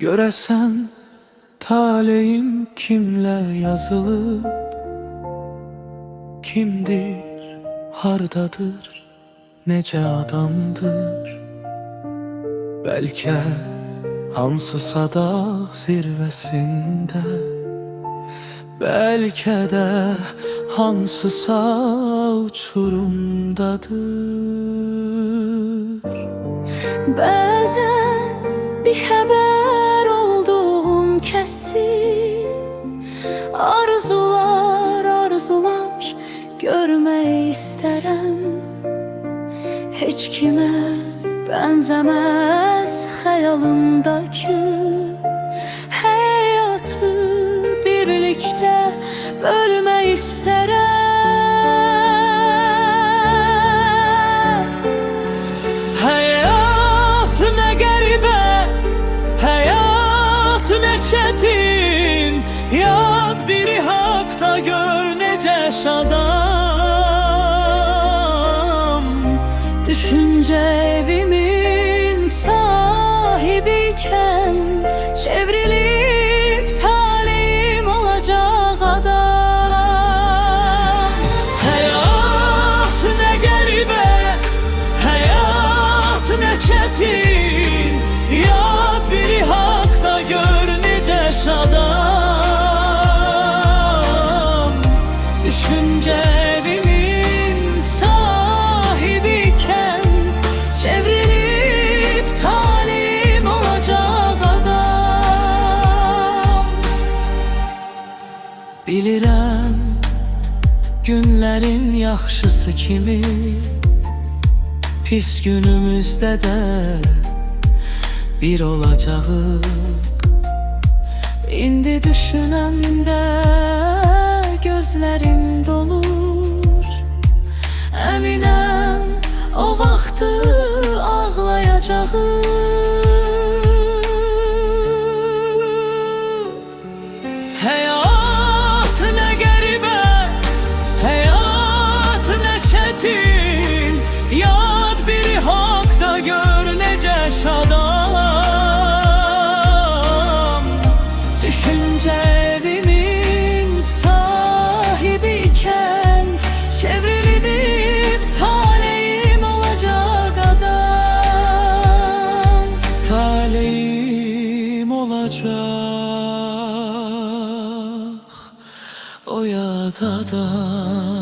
Göresen taleyim kimle yazılıp, kimdir, hardadır, nece adamdır. Belki hansısa dağ zirvesinde, belki de hansısa uçurumdadır. Bəzən bir xəbər olduğum kəsi, arzular, arzular görmək istərəm. Heç kimə bənzəməz xəyalımdakı həyatı birlikdə bölmək istərəm. Həyat nə qəribə, həyat nə çətin, yad biri haqda gör necə şadam. Düşüncə evimin sahibiyken çevrilip talihim olacak adam. Həyat nə qəribə, həyat nə çətin, yad biri haqda gör necə şadam. Düşüncə evimin sahibiyken çevrilip talihim olacak adam. Bilirəm günlərin yaxşısı kimi, pis günümüzdə də bir olacağıq. İndi düşünəndə gözlərim dolur, əminəm o vaxtı ağlayacağım. Həyat nə qəribə, həyat nə çətin, yad biri haqda gör necə şadam. Düşüncə evimin sahibiyken çevrilip talihim olacak adam. Talihim olacak o yad adam.